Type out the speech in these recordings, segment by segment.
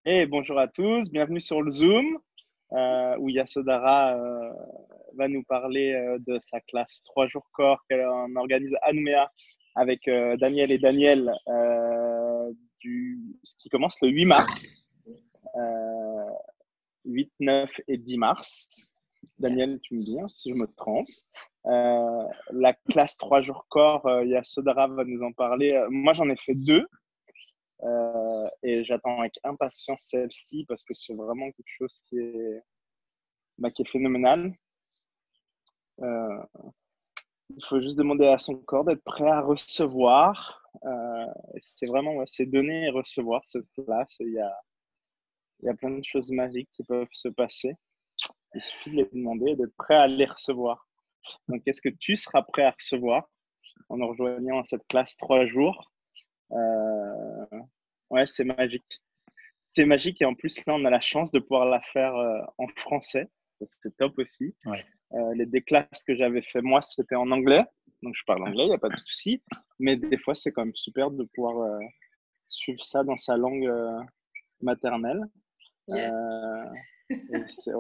Et bonjour à tous, bienvenue sur le Zoom où Yasodhara va nous parler de sa classe 3 jours corps qu'elle organise à Nouméa avec Daniel et Daniel qui commence le 8 mars, 8, 9 et 10 mars. Daniel, tu me dis si je me trompe. La classe 3 jours corps, Yasodhara va nous en parler. Moi, j'en ai fait 2. Et j'attends avec impatience celle-ci parce que c'est vraiment quelque chose qui est phénoménal. Il faut juste demander à son corps d'être prêt à recevoir. C'est vraiment c'est donner et recevoir cette classe. Il y a plein de choses magiques qui peuvent se passer. Il suffit de les demander et d'être prêt à les recevoir. Donc, est-ce que tu seras prêt à recevoir en nous rejoignant à cette classe 3 jours? Ouais, c'est magique. C'est magique et en plus, là, on a la chance de pouvoir la faire en français. Ça, c'est top aussi. Ouais. Les classes que j'avais fait, moi, c'était en anglais. Donc, je parle anglais, il n'y a pas de souci. Mais des fois, c'est quand même super de pouvoir suivre ça dans sa langue maternelle. Yeah. Et c'est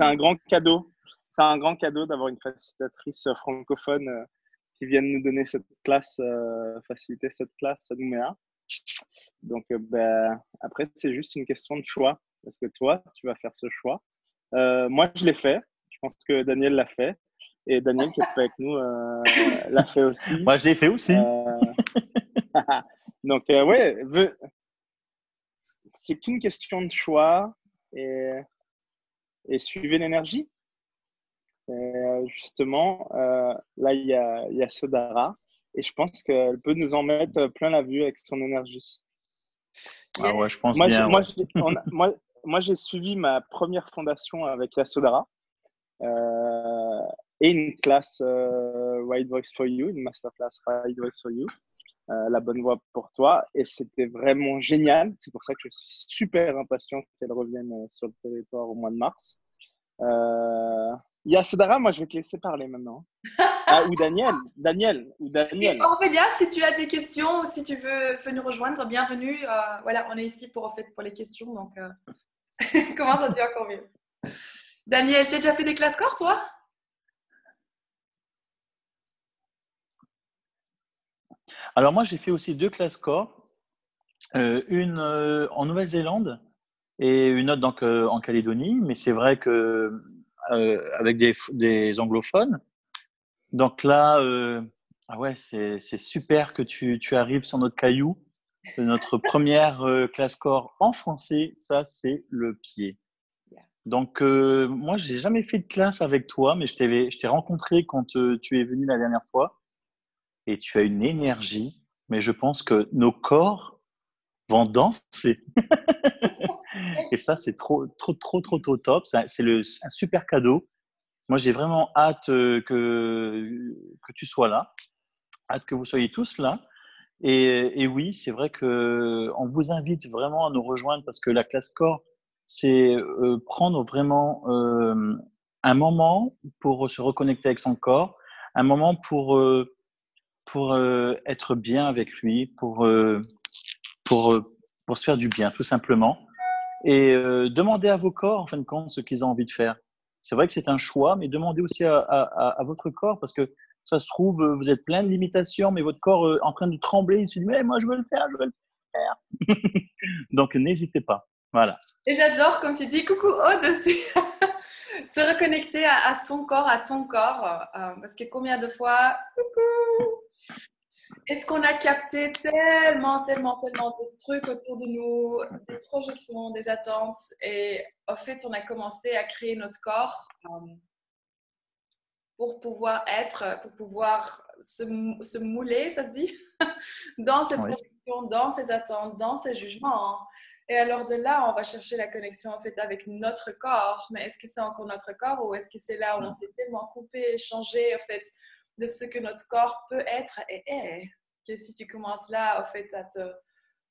un grand cadeau. C'est un grand cadeau d'avoir une facilitatrice francophone qui vienne nous donner cette classe, faciliter cette classe à Nouméa. Donc, après, c'est juste une question de choix. Est-ce que toi, tu vas faire ce choix? Moi, je l'ai fait. Je pense que Daniel l'a fait. Et Daniel, qui est pas avec nous, l'a fait aussi. Moi, je l'ai fait aussi. Donc, ouais, c'est qu'une question de choix et suivez l'énergie. Justement, là, il y a Sodara. Et je pense qu'elle peut nous en mettre plein la vue avec son énergie. Ah ouais, je pense Moi, bien, ouais. j'ai suivi ma première fondation avec Yasodhara et une classe Right Voice for You, une masterclass Right Voice for You, la bonne voix pour toi. Et c'était vraiment génial. C'est pour ça que je suis super impatient qu'elle revienne sur le territoire au mois de mars. Yasodhara, moi, je vais te laisser parler maintenant. Ah, ou Daniel. Et Aurélia, si tu as des questions ou si tu veux nous rejoindre, bienvenue. Voilà, on est ici pour les questions, donc comment ça devient encore mieux. Daniel, tu as déjà fait des classes corps, toi? Alors moi, j'ai fait aussi 2 classes corps, une en Nouvelle-Zélande et une autre donc en Calédonie. Mais c'est vrai que avec des anglophones. Donc là, ah ouais, c'est super que tu arrives sur notre caillou. Notre première classe corps en français, ça c'est le pied. Donc moi, j'ai jamais fait de classe avec toi, mais je t'ai rencontré quand tu es venu la dernière fois et tu as une énergie. Mais je pense que nos corps vont danser. Et ça, c'est trop top. C'est un super cadeau. Moi, j'ai vraiment hâte que tu sois là, hâte que vous soyez tous là. Et oui, c'est vrai qu'on vous invite vraiment à nous rejoindre parce que la classe corps, c'est prendre vraiment un moment pour se reconnecter avec son corps, un moment pour être bien avec lui, pour, pour se faire du bien, tout simplement. Et demandez à vos corps, en fin de compte, ce qu'ils ont envie de faire. C'est vrai que c'est un choix, mais demandez aussi à votre corps, parce que ça se trouve, vous êtes plein de limitations, mais votre corps est en train de trembler, il se dit, mais moi, je veux le faire, je veux le faire. Donc, n'hésitez pas. Voilà. Et j'adore quand tu dis coucou Aude aussi. Se reconnecter à son corps, à ton corps. Parce que combien de fois, coucou, est-ce qu'on a capté tellement de trucs autour de nous, des projections, des attentes, et en fait, on a commencé à créer notre corps pour pouvoir être, pour pouvoir se mouler, ça se dit, dans ces Oui. projections, dans ces attentes, dans ces jugements. Et alors de là, on va chercher la connexion en fait avec notre corps. Mais est-ce que c'est encore notre corps ou est-ce que c'est là où on s'est tellement coupé, changé en fait de ce que notre corps peut être et est, que si tu commences là en fait à te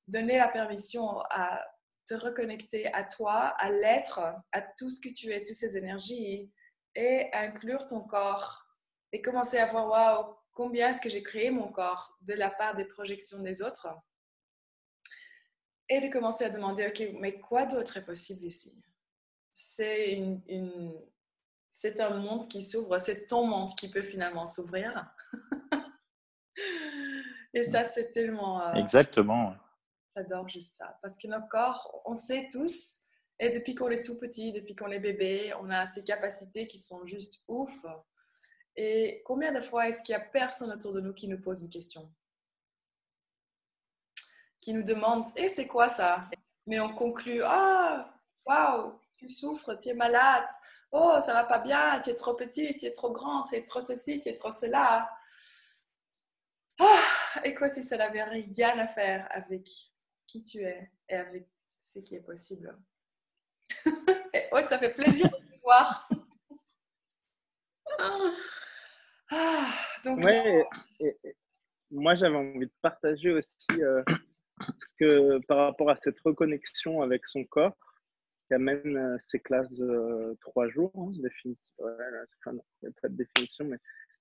donner la permission à te reconnecter à toi, à l'être, à tout ce que tu es, toutes ces énergies, et inclure ton corps et commencer à voir, waouh, combien est-ce que j'ai créé mon corps de la part des projections des autres. Et de commencer à demander, OK, mais quoi d'autre est possible ici? C'est c'est un monde qui s'ouvre, c'est ton monde qui peut finalement s'ouvrir. Et ça, c'est tellement... Exactement. j'adore juste ça. Parce que nos corps, on sait tous, et depuis qu'on est tout petit, depuis qu'on est bébé, on a ces capacités qui sont juste ouf. Et combien de fois est-ce qu'il n'y a personne autour de nous qui nous pose une question? Qui nous demande, et c'est quoi ça? Mais on conclut, ah, waouh, tu souffres, tu es malade, oh, ça va pas bien, tu es trop petit, tu es trop grand, tu es trop ceci, tu es trop cela. Ah, et quoi si ça n'avait rien à faire avec qui tu es et avec ce qui est possible? Et oh, ça fait plaisir de te voir. Ah, donc là, Ouais, moi j'avais envie de partager aussi ce que par rapport à cette reconnexion avec son corps qui amène ces classes 3 jours, hein, définitive. Ouais, enfin, non, il n'y a pas de définition, mais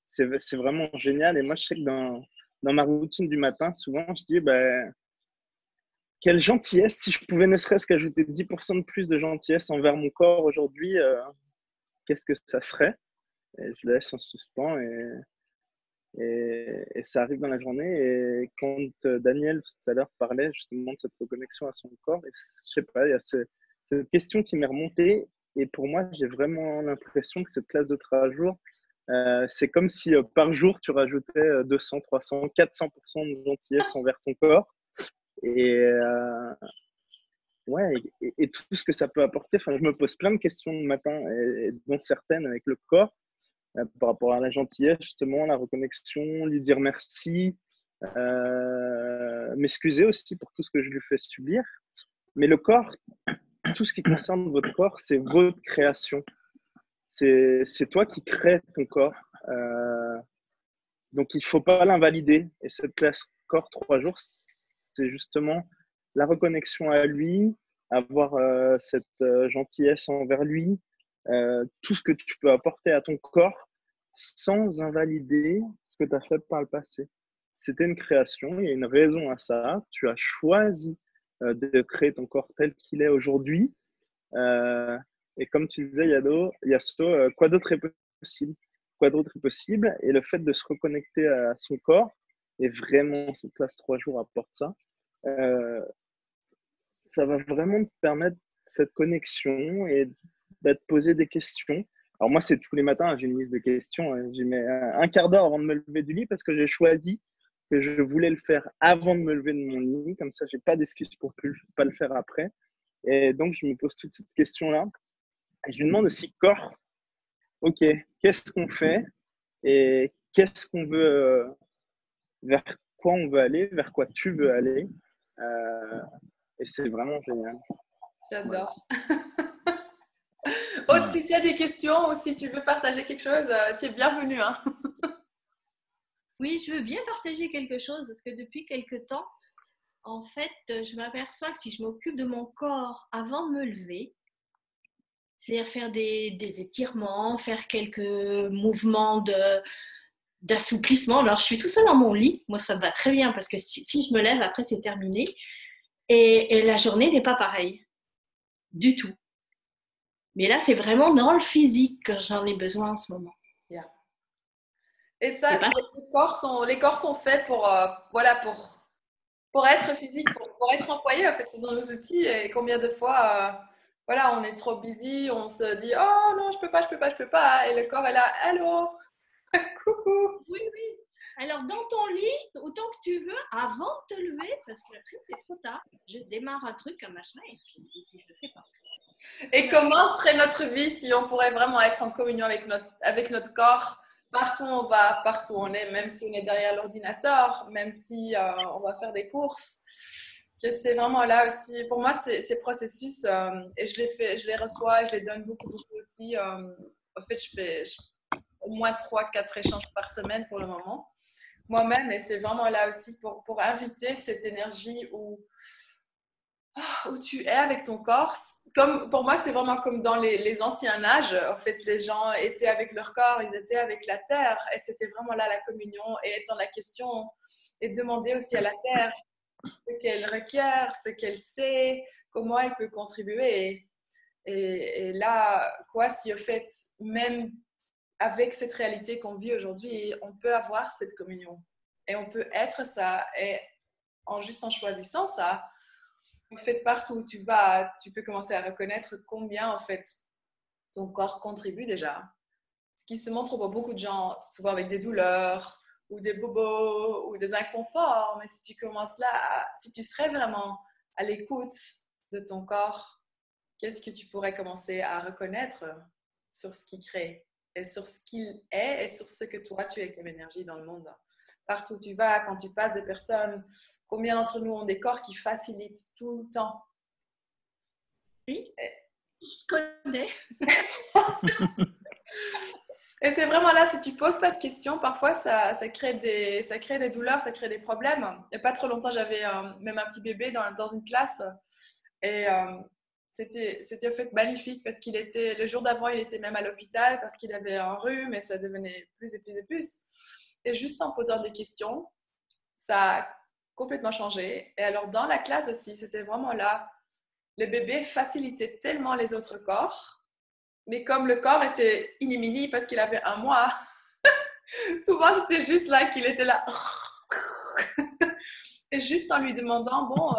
c'est vraiment génial. Et moi, je sais que dans ma routine du matin, souvent, je dis, ben, quelle gentillesse, si je pouvais ne serait-ce qu'ajouter 10% de plus de gentillesse envers mon corps aujourd'hui, qu'est-ce que ça serait? Et je le laisse en suspens et ça arrive dans la journée. Et quand Daniel tout à l'heure parlait justement de cette reconnexion à son corps, et je sais pas, il y a cette question qui m'est remontée. Et pour moi, j'ai vraiment l'impression que cette classe de 3 jours, c'est comme si par jour, tu rajoutais 200, 300, 400% de gentillesse envers ton corps. Et ouais, et tout ce que ça peut apporter. Enfin, je me pose plein de questions le matin, et dont certaines avec le corps, par rapport à la gentillesse, justement, la reconnexion, lui dire merci, m'excuser aussi pour tout ce que je lui fais subir. Mais le corps, tout ce qui concerne votre corps, c'est votre création. C'est toi qui crée ton corps. Donc, il ne faut pas l'invalider. Et cette classe corps 3 jours, c'est justement la reconnexion à lui, avoir cette gentillesse envers lui, tout ce que tu peux apporter à ton corps sans invalider ce que tu as fait par le passé. C'était une création, il y a une raison à ça. Tu as choisi de créer ton corps tel qu'il est aujourd'hui. Et comme tu disais, Yasso, quoi d'autre est possible? Quoi d'autre est possible? Et le fait de se reconnecter à son corps, et vraiment, cette classe 3 jours apporte ça, ça va vraiment te permettre cette connexion et de te poser des questions. Alors moi, c'est tous les matins, j'ai une liste de questions. J'y mets un quart d'heure avant de me lever du lit parce que j'ai choisi que je voulais le faire avant de me lever de mon lit. Comme ça, j'ai pas d'excuse pour ne pas le faire après. Et donc, je me pose toutes ces questions-là. Et je me demande aussi, corps, ok, qu'est-ce qu'on fait et qu'est-ce qu'on veut, vers quoi on veut aller, vers quoi tu veux aller. Et c'est vraiment génial. j'adore. Aude, si tu as des questions ou si tu veux partager quelque chose, tu es bienvenue. Hein. Oui, je veux bien partager quelque chose parce que depuis quelque temps, en fait, je m'aperçois que si je m'occupe de mon corps avant de me lever, c'est-à-dire faire des étirements, faire quelques mouvements d'assouplissement. Alors, je suis tout seul dans mon lit. Moi, ça me va très bien parce que si je me lève, après, c'est terminé. Et la journée n'est pas pareille. Du tout. Mais là, c'est vraiment dans le physique que j'en ai besoin en ce moment. Yeah. Et ça, pas... les corps sont faits pour, voilà, pour être physique, pour être employés. En fait, ce sont nos outils. Et combien de fois, voilà, on est trop busy, on se dit, oh non, je peux pas, je peux pas, je peux pas. Et le corps est là, allô, coucou. Oui, oui. Alors, dans ton lit, autant que tu veux, avant de te lever, parce qu'après, c'est trop tard. Je démarre un truc, un machin, et puis je le fais pas. Et comment serait notre vie si on pourrait vraiment être en communion avec notre corps partout où on va, partout où on est, même si on est derrière l'ordinateur, même si on va faire des courses, que c'est vraiment là aussi. Pour moi, ces processus, et je les reçois, je les donne beaucoup, beaucoup aussi. En fait, je fais au moins 3-4 échanges par semaine pour le moment, moi-même, et c'est vraiment là aussi pour inviter cette énergie où tu es avec ton corps. Comme, pour moi, c'est vraiment comme dans les anciens âges. En fait, les gens étaient avec leur corps, ils étaient avec la terre. Et c'était vraiment là la communion. Et étant la question, et demander aussi à la terre, c'est qu'elle requiert, ce qu'elle sait, comment elle peut contribuer. Et là, quoi, si au fait, même avec cette réalité qu'on vit aujourd'hui, on peut avoir cette communion. Et on peut être ça. Et juste en choisissant ça, en fait, partout où tu vas, tu peux commencer à reconnaître combien, en fait, ton corps contribue déjà. Ce qui se montre pour beaucoup de gens, souvent avec des douleurs, ou des bobos, ou des inconforts. Mais si tu commences là, si tu serais vraiment à l'écoute de ton corps, qu'est-ce que tu pourrais commencer à reconnaître sur ce qu'il crée et sur ce qu'il est et sur ce que toi, tu es comme énergie dans le monde. Partout où tu vas, quand tu passes des personnes, combien d'entre nous ont des corps qui facilitent tout le temps? Oui, je connais. Et c'est vraiment là, si tu poses pas de questions, parfois ça crée des douleurs, ça crée des problèmes. Il n'y a pas trop longtemps, j'avais même un petit bébé dans une classe et c'était en fait magnifique parce qu'il était, le jour d'avant, il était même à l'hôpital parce qu'il avait un rhume et ça devenait plus et plus et plus. Et juste en posant des questions, ça a complètement changé. Et alors dans la classe aussi, c'était vraiment là, le bébé facilitait tellement les autres corps. Mais comme le corps était inimini parce qu'il avait 1 mois, souvent c'était juste là qu'il était là. Et juste en lui demandant, bon,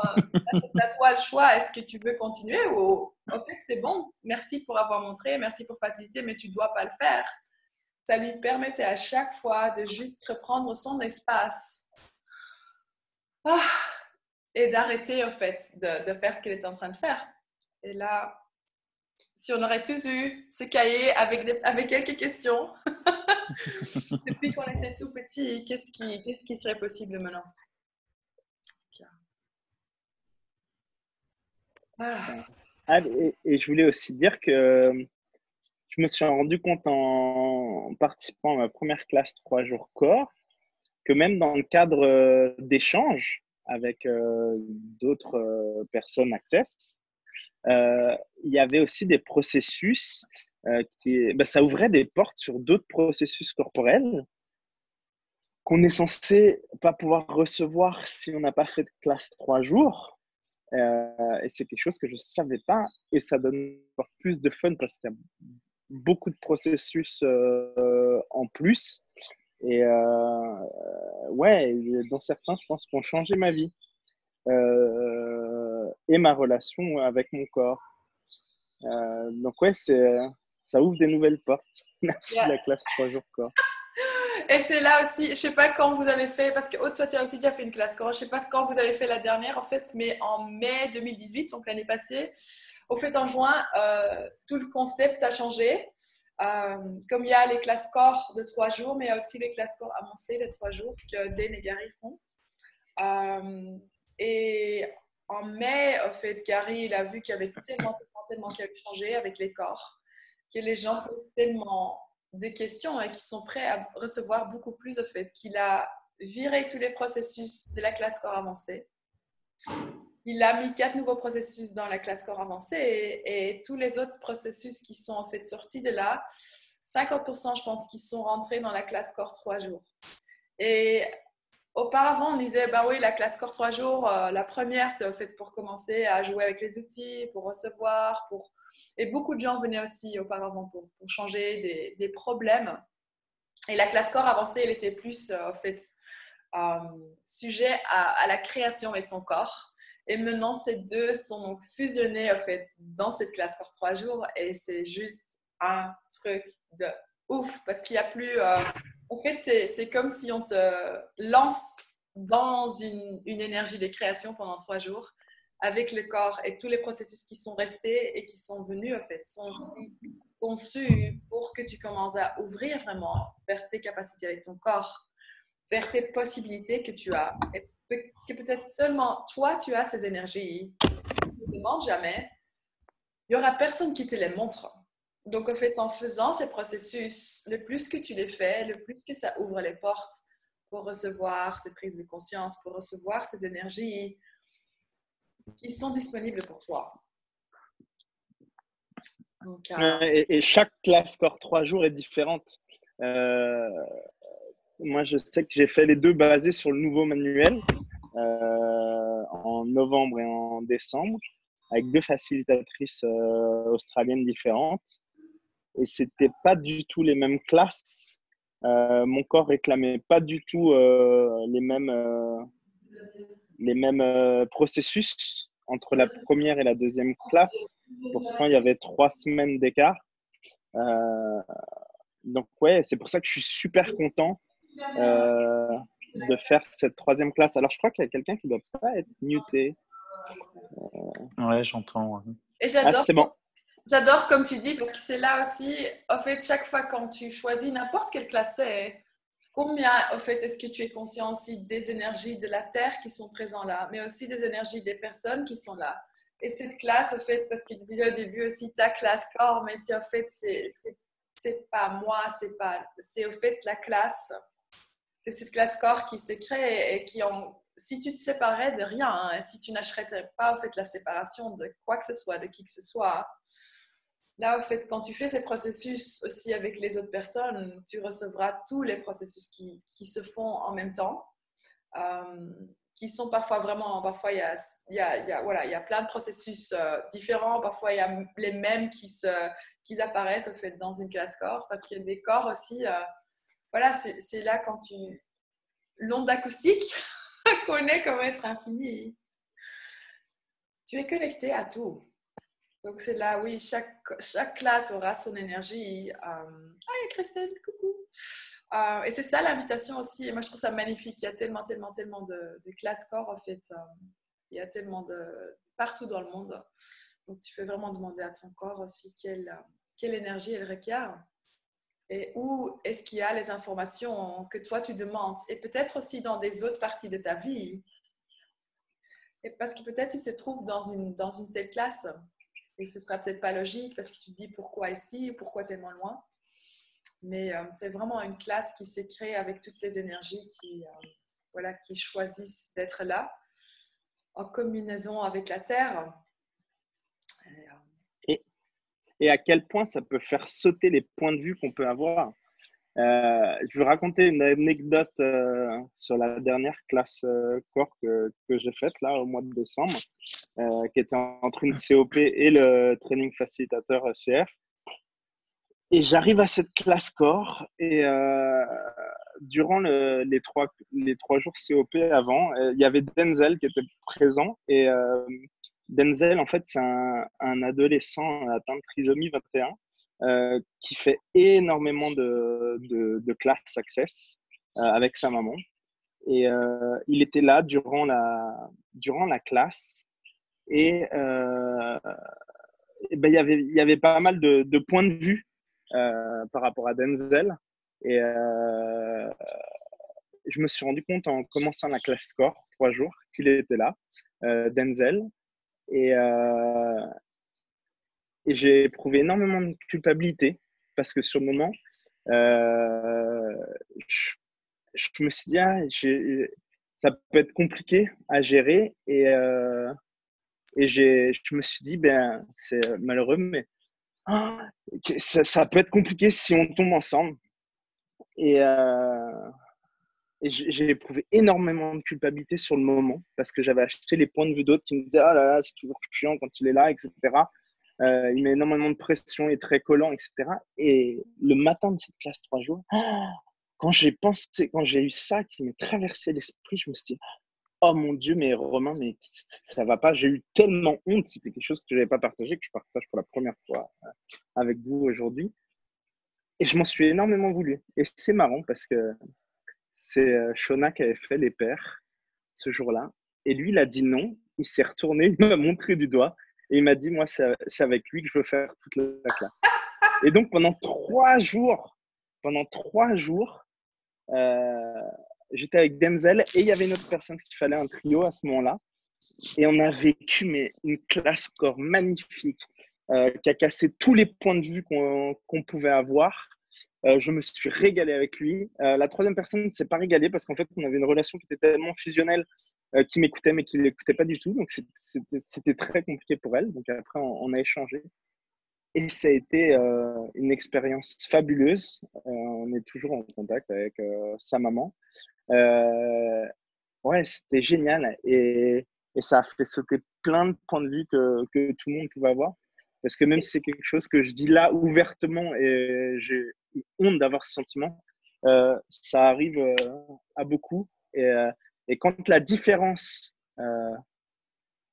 c'est à toi le choix, est-ce que tu veux continuer ou en fait c'est bon, merci pour avoir montré, merci pour faciliter, mais tu ne dois pas le faire. Ça lui permettait à chaque fois de juste reprendre son espace et d'arrêter en fait de faire ce qu'il était en train de faire. Et là, si on aurait tous eu ce cahier avec quelques questions, depuis qu'on était tout petit, qu'est-ce qui serait possible maintenant? Et je voulais aussi dire que je me suis rendu compte en participant à ma première classe 3 jours corps que même dans le cadre d'échanges avec d'autres personnes Access, il y avait aussi des processus ça ouvrait des portes sur d'autres processus corporels qu'on est censé pas pouvoir recevoir si on n'a pas fait de classe 3 jours. Et c'est quelque chose que je ne savais pas et ça donne encore plus de fun parce qu'il y a beaucoup de processus en plus. Et ouais, dans certains, je pense qu'ont changé ma vie et ma relation avec mon corps. Donc ouais, ça ouvre des nouvelles portes. Merci de la classe 3 jours corps. Et c'est là aussi, je ne sais pas quand vous avez fait, parce que toi tu as aussi déjà fait une classe corps, je ne sais pas quand vous avez fait la dernière en fait, mais en mai 2018, donc l'année passée, au fait en juin, tout le concept a changé. Comme il y a les classes corps de 3 jours, mais il y a aussi les classes corps avancées de 3 jours que Dan et Gary font. Et en mai, en fait, Gary, il a vu qu'il y avait tellement qui avait changé avec les corps, que les gens posent tellement de questions et qui sont prêts à recevoir beaucoup plus, en fait, qu'il a viré tous les processus de la classe corps avancée. Il a mis 4 nouveaux processus dans la classe corps avancée et tous les autres processus qui sont en fait sortis de là, 50% je pense qui sont rentrés dans la classe corps 3 jours. Et auparavant, on disait, bah oui, la classe corps 3 jours, la première, c'est au fait pour commencer à jouer avec les outils, pour recevoir, et beaucoup de gens venaient aussi auparavant pour changer des problèmes. Et la classe corps avancée, elle était plus, en fait, sujet à la création avec ton corps. Et maintenant, ces deux sont donc fusionnés, en fait, dans cette classe corps 3 jours. Et c'est juste un truc de ouf, parce qu'il n'y a plus... en fait, c'est comme si on te lance dans une énergie de création pendant 3 jours avec le corps et tous les processus qui sont restés et qui sont venus, en fait, sont aussi conçus pour que tu commences à ouvrir vraiment vers tes capacités avec ton corps, vers tes possibilités que tu as. Et que peut-être seulement toi, tu as ces énergies. Tu ne demandes jamais. Il n'y aura personne qui te les montre. Donc, en fait, en faisant ces processus, le plus que tu les fais, le plus que ça ouvre les portes pour recevoir ces prises de conscience, pour recevoir ces énergies qui sont disponibles pour toi. Donc, et chaque classe corps 3 jours est différente. Moi, je sais que j'ai fait les deux basés sur le nouveau manuel en novembre et en décembre avec 2 facilitatrices australiennes différentes. Et c'était pas du tout les mêmes classes. Mon corps réclamait pas du tout les mêmes processus entre la première et la deuxième classe. Pourtant, il y avait 3 semaines d'écart. Donc, ouais, c'est pour ça que je suis super content de faire cette 3e classe. Alors, je crois qu'il y a quelqu'un qui ne doit pas être muté. Ouais, j'entends. Ouais. Et Ah, c'est bon. j'adore comme tu dis, parce que c'est là aussi, en fait, chaque fois quand tu choisis n'importe quelle classe c'est, combien, en fait, est-ce que tu es conscient aussi des énergies de la Terre qui sont présentes là, mais aussi des énergies des personnes qui sont là. Et cette classe, en fait, parce que tu disais au début aussi ta classe corps, mais c'est en fait, c'est pas moi, c'est au fait la classe. C'est cette classe corps qui se crée et qui si tu te séparais de rien, hein, si tu n'achèterais pas en fait la séparation de quoi que ce soit, de qui que ce soit, là en fait quand tu fais ces processus aussi avec les autres personnes, tu recevras tous les processus qui se font en même temps, qui sont parfois vraiment, parfois il y a plein de processus différents, parfois il y a les mêmes qui apparaissent en fait dans une classe corps, parce qu'il y a des corps aussi. Voilà, c'est là quand l'onde acoustique connaît comme être infini. Tu es connecté à tout. Donc c'est là, oui, chaque classe aura son énergie. Ah, il y a Christelle, coucou. Et c'est ça l'invitation aussi. Et moi, je trouve ça magnifique. Il y a tellement de classes corps, en fait. Il y a tellement partout dans le monde. Donc tu peux vraiment demander à ton corps aussi quelle énergie elle requiert. Et où est-ce qu'il y a les informations que toi tu demandes, et peut-être aussi dans des autres parties de ta vie, et parce que peut-être il se trouve dans une telle classe et ce sera peut-être pas logique parce que tu te dis pourquoi ici, pourquoi tellement loin, mais c'est vraiment une classe qui s'est créée avec toutes les énergies qui choisissent d'être là en combinaison avec la Terre. Et à quel point ça peut faire sauter les points de vue qu'on peut avoir. Je vais raconter une anecdote sur la dernière classe corps que j'ai faite là au mois de décembre, qui était entre une COP et le training facilitateur CF. Et j'arrive à cette classe corps et durant les trois jours COP avant, il y avait Denzel qui était présent. Et Denzel, en fait, c'est un adolescent atteint de trisomie 21 qui fait énormément de class access avec sa maman. Et il était là durant la classe. Et, ben, il y avait pas mal de points de vue par rapport à Denzel. Et je me suis rendu compte en commençant la classe score, 3 jours, qu'il était là, Denzel. Et j'ai éprouvé énormément de culpabilité parce que sur le moment, je me suis dit, ça peut être compliqué à gérer. Et je me suis dit, ben, c'est malheureux, mais ça peut être compliqué si on tombe ensemble. Et j'ai éprouvé énormément de culpabilité sur le moment parce que j'avais acheté les points de vue d'autres qui me disaient « Ah là là, c'est toujours chiant quand il est là, etc. » Il met énormément de pression, il est très collant, etc. Et le matin de cette classe 3 jours, quand j'ai eu ça qui m'est traversé l'esprit, je me suis dit « Oh mon Dieu, mais Romain, mais ça va pas. » J'ai eu tellement honte. C'était quelque chose que je n'avais pas partagé, que je partage pour la première fois avec vous aujourd'hui. Et je m'en suis énormément voulu. Et c'est marrant parce que c'est Shona qui avait fait les paires ce jour-là. Et lui, il a dit non. Il s'est retourné, il m'a montré du doigt. Et il m'a dit, moi, c'est avec lui que je veux faire toute la classe. Et donc, pendant 3 jours, j'étais avec Denzel et il y avait une autre personne qu'il fallait un trio à ce moment-là. Et on a vécu une classe corps magnifique qui a cassé tous les points de vue qu'on pouvait avoir. Je me suis régalé avec lui. La 3e personne ne s'est pas régalée parce qu'en fait, on avait une relation qui était tellement fusionnelle qu'il m'écoutait mais qu'il ne l'écoutait pas du tout. Donc, c'était très compliqué pour elle. Donc, après, on a échangé. Et ça a été une expérience fabuleuse. On est toujours en contact avec sa maman. Ouais, c'était génial. Et Et ça a fait sauter plein de points de vue que tout le monde pouvait avoir. Parce que même si c'est quelque chose que je dis là ouvertement et j'ai honte d'avoir ce sentiment, ça arrive à beaucoup. Et quand la différence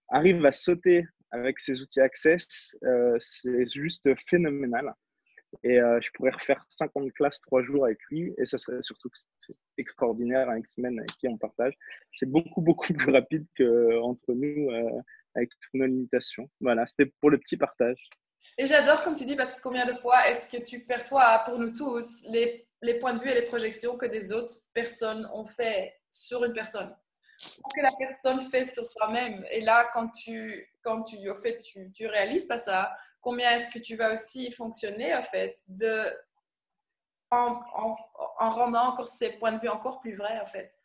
arrive à sauter avec ces outils Access, c'est juste phénoménal. Et je pourrais refaire 50 classes 3 jours avec lui. Et ça serait surtout que c'est extraordinaire avec Simène avec qui on partage. C'est beaucoup, beaucoup plus rapide qu'entre nous avec toutes nos limitations. Voilà, c'était pour le petit partage. Et j'adore comme tu dis, parce que combien de fois est-ce que tu perçois pour nous tous les points de vue et les projections que des autres personnes ont fait sur une personne, ou que la personne fait sur soi-même. Et là, au fait, tu réalises pas ça, combien est-ce que tu vas aussi fonctionner en fait en rendant encore ces points de vue encore plus vrais en fait,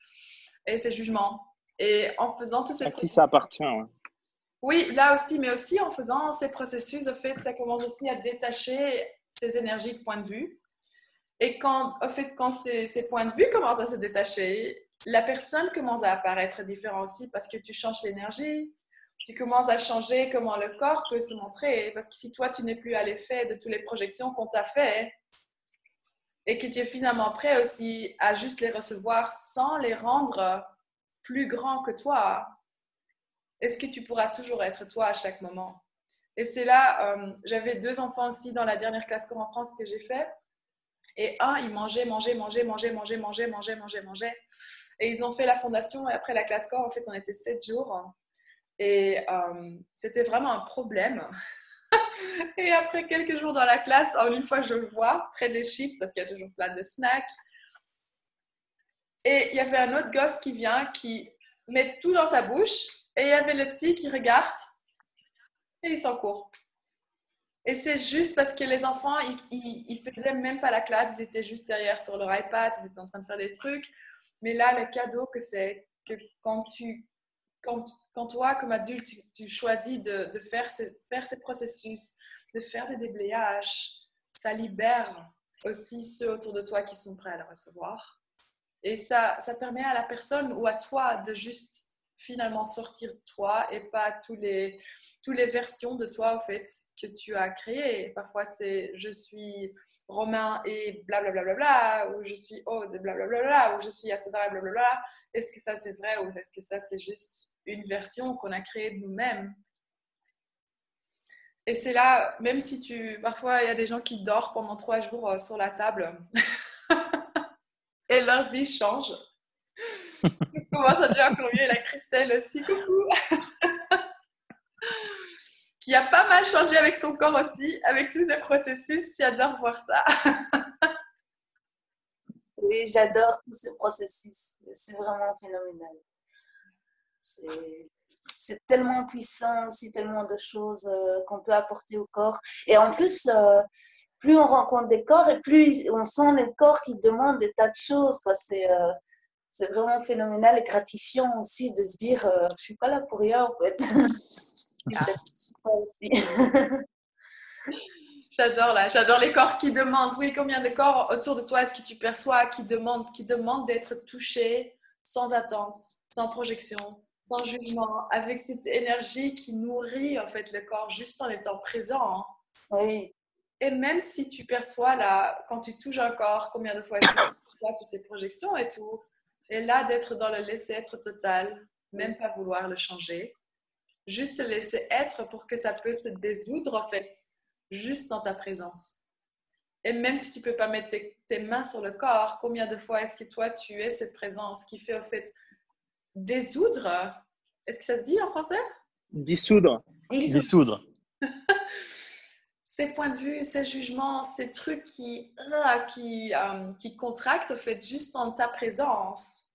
et ces jugements. Et en faisant tous ces À qui ça appartient, ouais. Oui, là aussi, mais aussi en faisant ces processus, au fait, ça commence aussi à détacher ces énergies de point de vue. Et quand ces points de vue commencent à se détacher, la personne commence à apparaître différente aussi parce que tu changes l'énergie, tu commences à changer comment le corps peut se montrer. Parce que si toi, tu n'es plus à l'effet de toutes les projections qu'on t'a fait et que tu es finalement prêt aussi à juste les recevoir sans les rendre plus grands que toi, est-ce que tu pourras toujours être toi à chaque moment? Et c'est là, j'avais 2 enfants aussi dans la dernière classe Cours en France que j'ai fait. Et un, il mangeait. Et ils ont fait la fondation et après la classe corps, en fait, on était 7 jours. Et c'était vraiment un problème. Et après quelques jours dans la classe, une fois je le vois près des chips parce qu'il y a toujours plein de snacks. Et il y avait un autre gosse qui vient, qui met tout dans sa bouche. Et il y avait le petit qui regarde et il s'en court. Et c'est juste parce que les enfants, ils faisaient même pas la classe, ils étaient juste derrière sur leur iPad, ils étaient en train de faire des trucs. Mais là, le cadeau que c'est que quand toi, comme adulte, tu choisis de faire ces processus, de faire des déblayages, ça libère aussi ceux autour de toi qui sont prêts à le recevoir. Et ça permet à la personne ou à toi de juste finalement sortir de toi et pas toutes les versions de toi, en fait, que tu as créées. Parfois, c'est je suis Romain et blablabla, bla, bla, bla, ou je suis Aude et blablabla, ou je suis Yasodara et blablabla. Est-ce que ça c'est vrai ou est-ce que ça c'est juste une version qu'on a créée de nous-mêmes? Et c'est là, même si parfois il y a des gens qui dorment pendant 3 jours sur la table et leur vie change. Comment ça devient encore mieux, la Christelle aussi, coucou, qui a pas mal changé avec son corps aussi, avec tous ces processus. J'adore voir ça. Oui, j'adore tous ces processus. C'est vraiment phénoménal. C'est tellement puissant aussi, tellement de choses qu'on peut apporter au corps. Et en plus, plus on rencontre des corps et plus on sent le corps qui demande des tas de choses, quoi. C'est vraiment phénoménal et gratifiant aussi de se dire je ne suis pas là pour rien en fait. Ça aussi. J'adore les corps qui demandent. Oui, combien de corps autour de toi est-ce que tu perçois qui demandent d'être touchés sans attente, sans projection, sans jugement, avec cette énergie qui nourrit en fait le corps juste en étant présent. Oui. Et même si tu perçois là, quand tu touches un corps, combien de fois est-ce que tu vois toutes ces projections et tout, et là d'être dans le laisser-être total, même pas vouloir le changer, juste le laisser être pour que ça peut se désoudre en fait, juste dans ta présence. Et même si tu peux pas mettre tes mains sur le corps, combien de fois est-ce que toi tu es cette présence qui fait en fait désoudre? Est-ce que ça se dit en français? Dissoudre. Dissoudre. Ces points de vue, ces jugements, ces trucs qui contractent en fait juste en ta présence.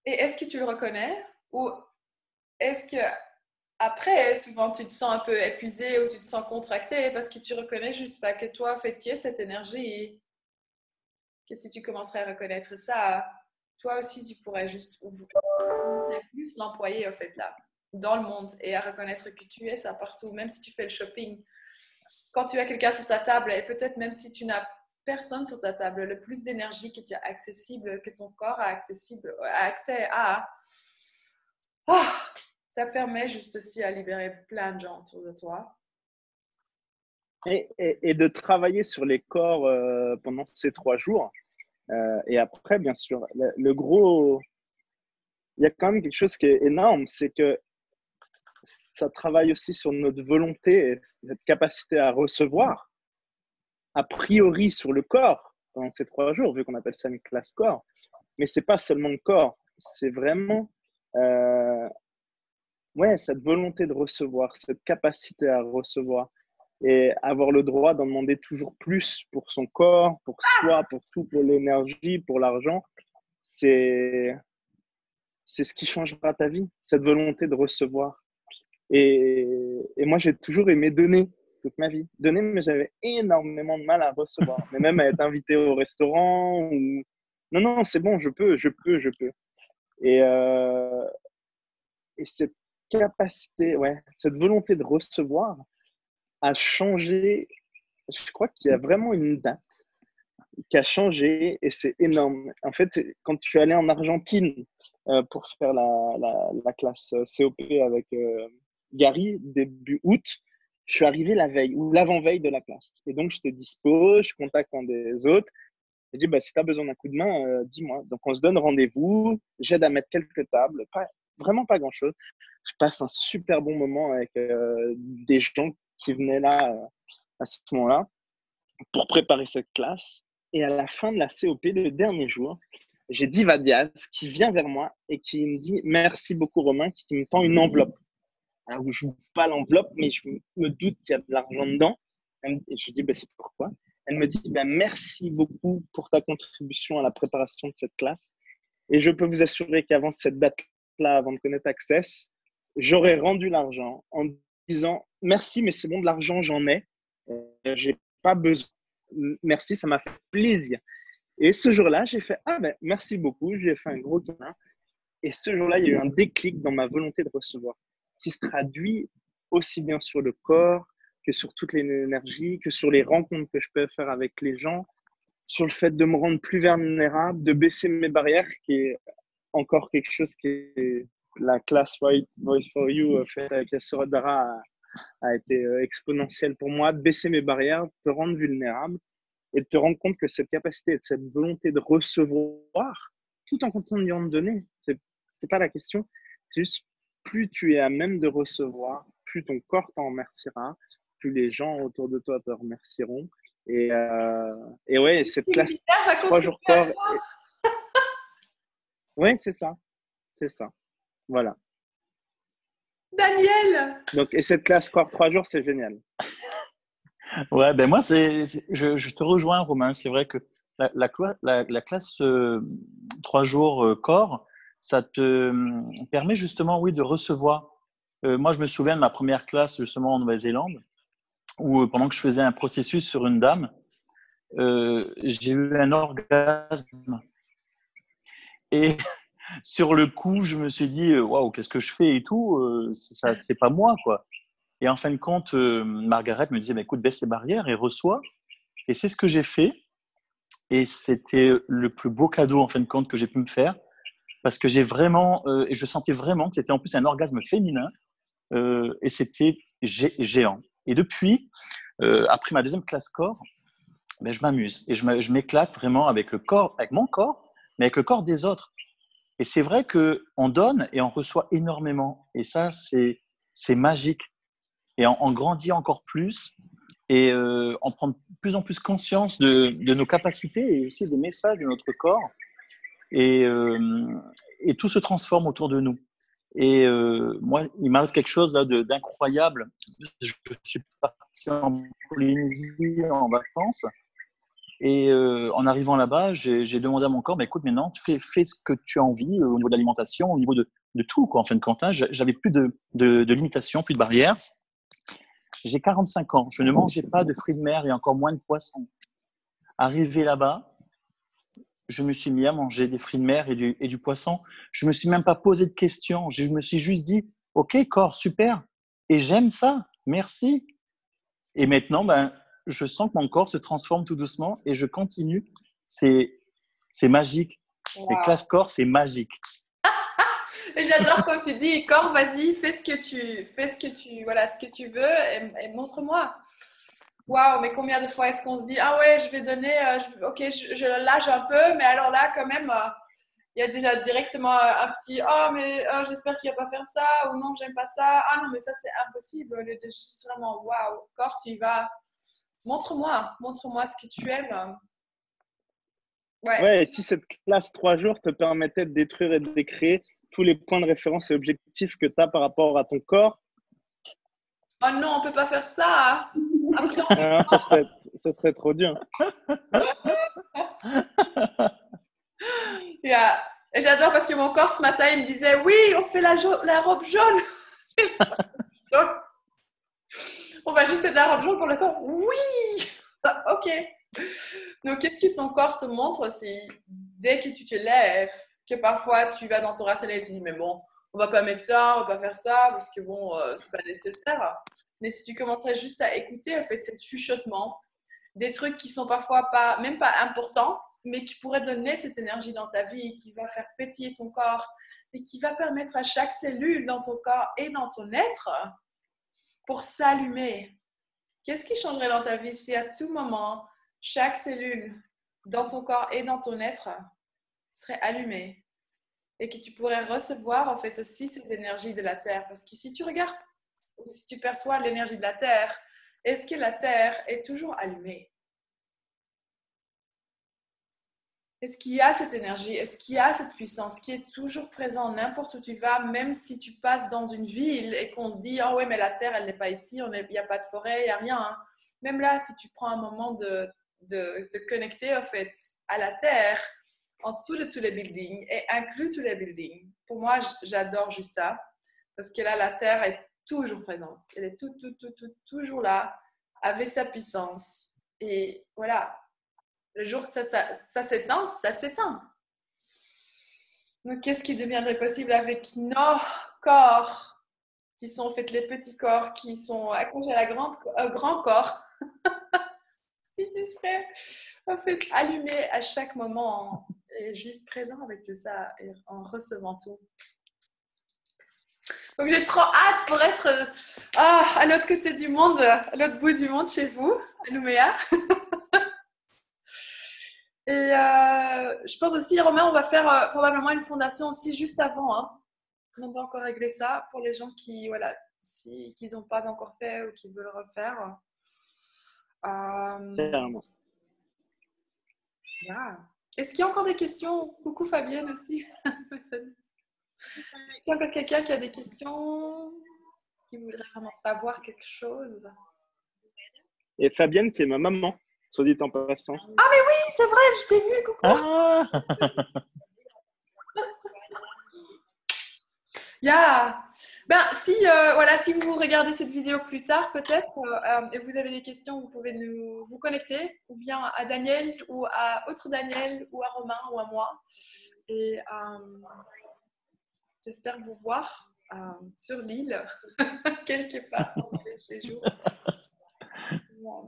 Et est-ce que tu le reconnais? Ou est-ce que après, souvent tu te sens un peu épuisé ou tu te sens contracté parce que tu reconnais juste pas que toi, en fait, tu es cette énergie. Que si tu commencerais à reconnaître ça, toi aussi tu pourrais juste commencer à plus l'employer en fait là, dans le monde et à reconnaître que tu es ça partout, même si tu fais le shopping. Quand tu as quelqu'un sur ta table et peut-être même si tu n'as personne sur ta table, le plus d'énergie que tu as accessible, que ton corps a accès à, ça permet juste aussi à libérer plein de gens autour de toi. Et de travailler sur les corps pendant ces 3 jours. Et après, bien sûr, le gros, il y a quand même quelque chose qui est énorme, c'est que ça travaille aussi sur notre volonté et cette capacité à recevoir, a priori sur le corps pendant ces 3 jours, vu qu'on appelle ça une classe corps. Mais c'est pas seulement le corps, c'est vraiment cette volonté de recevoir, cette capacité à recevoir et avoir le droit d'en demander toujours plus pour son corps, pour soi, pour tout, pour l'énergie, pour l'argent. C'est ce qui changera ta vie, cette volonté de recevoir. Et moi, j'ai toujours aimé donner toute ma vie. Donner, mais j'avais énormément de mal à recevoir. Mais même à être invité au restaurant ou... Non, c'est bon, je peux. Et cette capacité, cette volonté de recevoir a changé. Je crois qu'il y a vraiment une date qui a changé et c'est énorme. En fait, quand je suis allé en Argentine pour faire la classe COP avec Gary, début août, je suis arrivé la veille ou l'avant-veille de la classe. Et donc, j'étais dispo, je contacte un des autres. Je dis, si tu as besoin d'un coup de main, dis-moi. Donc, on se donne rendez-vous. J'aide à mettre quelques tables. Vraiment pas grand-chose. Je passe un super bon moment avec des gens qui venaient là à ce moment-là pour préparer cette classe. Et à la fin de la COP, le dernier jour, j'ai Diva Diaz qui vient vers moi et qui me dit « Merci beaucoup Romain », qui me tend une enveloppe. Alors, je n'ouvre pas l'enveloppe, mais je me doute qu'il y a de l'argent dedans. Et je dis c'est pourquoi. Elle me dit merci beaucoup pour ta contribution à la préparation de cette classe. Et je peux vous assurer qu'avant cette date-là, avant de connaître Access, j'aurais rendu l'argent en disant merci, mais c'est bon, de l'argent, j'en ai. Je n'ai pas besoin. Merci, ça m'a fait plaisir. Et ce jour-là, j'ai fait merci beaucoup. J'ai fait un gros câlin. Et ce jour-là, il y a eu un déclic dans ma volonté de recevoir qui se traduit aussi bien sur le corps que sur toute l'énergie, que sur les rencontres que je peux faire avec les gens, sur le fait de me rendre plus vulnérable, de baisser mes barrières, qui est encore quelque chose qui est la classe Voice for You faite avec Yassir Dara a été exponentielle pour moi, de baisser mes barrières, de te rendre vulnérable et de te rendre compte que cette capacité et cette volonté de recevoir, tout en continuant de donner, c'est pas la question, c'est juste plus tu es à même de recevoir, plus ton corps t'en remerciera, plus les gens autour de toi te remercieront. Et cette classe 3 jours corps. Oui, c'est ça. Voilà. Daniel! Donc, et cette classe corps 3 jours, c'est génial. Ouais, moi, je te rejoins, Romain. C'est vrai que la classe 3 jours corps, ça te permet justement, de recevoir. Moi, je me souviens de ma première classe justement en Nouvelle-Zélande, où pendant que je faisais un processus sur une dame, j'ai eu un orgasme. Et sur le coup, je me suis dit, waouh, qu'est-ce que je fais et tout, ça, c'est pas moi, quoi. Et en fin de compte, Margaret me disait, écoute, baisse les barrières et reçois. Et c'est ce que j'ai fait. Et c'était le plus beau cadeau, en fin de compte, que j'ai pu me faire. Parce que j'ai vraiment, et je sentais vraiment que c'était en plus un orgasme féminin. Et c'était géant. Et depuis, après ma deuxième classe corps, je m'amuse. Et je m'éclate vraiment avec le corps, avec mon corps, mais avec le corps des autres. Et c'est vrai qu'on donne et on reçoit énormément. Et ça, c'est magique. Et on grandit encore plus et on prend de plus en plus conscience de nos capacités et aussi des messages de notre corps. Et tout se transforme autour de nous. Et moi, il m'arrive quelque chose là d'incroyable. Je suis parti en Polynésie en vacances. Et en arrivant là-bas, j'ai demandé à mon corps, écoute, maintenant, fais ce que tu as envie au niveau de l'alimentation, au niveau de tout, quoi. En fin de compte, j'avais plus de limitations, plus de barrières. J'ai 45 ans, je ne mangeais pas de fruits de mer et encore moins de poissons. Arrivé là-bas, je me suis mis à manger des fruits de mer et du poisson. Je ne me suis même pas posé de questions. Je me suis juste dit, OK, corps, super. Et j'aime ça. Merci. Et maintenant, je sens que mon corps se transforme tout doucement et je continue. C'est magique. Wow. Les classes corps, c'est magique. Et j'adore quand tu dis, corps, vas-y, fais ce que tu veux et montre-moi. Waouh, mais combien de fois est-ce qu'on se dit, ah ouais, je vais donner, ok, je lâche un peu, mais alors là, quand même, il y a déjà directement un petit, oh, mais j'espère qu'il va pas faire ça, ou non, j'aime pas ça, ah non, mais ça, c'est impossible. Au lieu de juste vraiment, waouh, corps, tu y vas, montre-moi ce que tu aimes. Ouais. Ouais, et si cette classe 3 jours te permettait de détruire et de décréer tous les points de référence et objectifs que tu as par rapport à ton corps, Oh non, on peut pas faire ça. Après, hein, ça serait trop dur. yeah. Et j'adore parce que mon corps ce matin, il me disait, oui, on fait la robe jaune. Donc, on va juste mettre la robe jaune pour le corps. Oui, ok. Donc, qu'est-ce que ton corps te montre aussi dès que tu te lèves, que parfois tu vas dans ton rationnel et tu dis, mais bon, on va pas mettre ça, on va pas faire ça, parce que bon, c'est pas nécessaire. Mais si tu commencerais juste à écouter, en fait, ces chuchotements, des trucs qui sont parfois même pas importants, mais qui pourraient donner cette énergie dans ta vie, qui va faire pétiller ton corps et qui va permettre à chaque cellule dans ton corps et dans ton être pour s'allumer. Qu'est-ce qui changerait dans ta vie si à tout moment, chaque cellule dans ton corps et dans ton être serait allumée et que tu pourrais recevoir en fait aussi ces énergies de la Terre? Parce que si tu regardes ou si tu perçois l'énergie de la Terre, est-ce que la Terre est toujours allumée? Est-ce qu'il y a cette énergie? Est-ce qu'il y a cette puissance qui est toujours présente n'importe où tu vas, même si tu passes dans une ville et qu'on se dit « Ah ouais, mais la Terre, elle n'est pas ici, il n'y a pas de forêt, il n'y a rien. Hein. » Même là, si tu prends un moment de te connecter en fait, à la Terre, en dessous de tous les buildings et inclus tous les buildings, pour moi, j'adore juste ça. Parce que là, la Terre est toujours présente. Elle est toujours là, avec sa puissance. Et voilà. Le jour que ça s'éteint, ça s'éteint. Donc, qu'est-ce qui deviendrait possible avec nos corps, qui sont en fait les petits corps, qui sont accrochés à grand corps, si tu serais en fait allumé à chaque moment et juste présent avec tout ça et en recevant tout. Donc, j'ai trop hâte pour être à l'autre côté du monde, à l'autre bout du monde chez vous, c'est Nouméa. Et je pense aussi, Romain, on va faire probablement une fondation aussi juste avant. Hein. On va encore régler ça pour les gens qui, voilà, qu'ils n'ont pas encore fait ou qui veulent refaire. Carrément. Yeah. Est-ce qu'il y a encore des questions? Coucou Fabienne aussi. Est-ce qu'il y a encore quelqu'un qui a des questions? Qui voudrait vraiment savoir quelque chose? Et Fabienne, qui est ma maman, soit dit en passant. Ah mais oui, c'est vrai, je t'ai vu, coucou. Ah Yeah. Ben, si vous regardez cette vidéo plus tard, peut-être, et vous avez des questions, vous pouvez vous connecter, ou bien à Daniel, ou à autre Daniel, ou à Romain, ou à moi. Et j'espère vous voir sur l'île, quelque part pendant les séjours.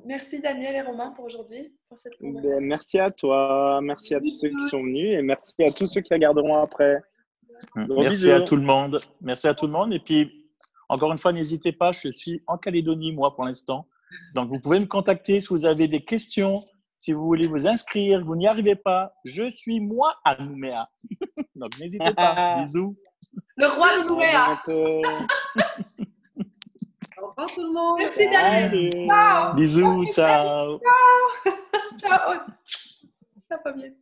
Merci Daniel et Romain pour aujourd'hui, pour cette conversation. Merci à toi, merci à tous ceux qui sont venus et merci à tous ceux qui regarderont après. Merci à tout le monde. Merci à tout le monde. Et puis, encore une fois, n'hésitez pas, je suis en Calédonie, moi, pour l'instant. Donc, vous pouvez me contacter si vous avez des questions, si vous voulez vous inscrire, vous n'y arrivez pas. Je suis moi à Nouméa. Donc, n'hésitez pas. Bisous. Le roi de Nouméa. Au revoir tout le monde. Merci Daniel. Ciao. Bisous, ciao. Ciao. Ciao. Ciao Fabienne.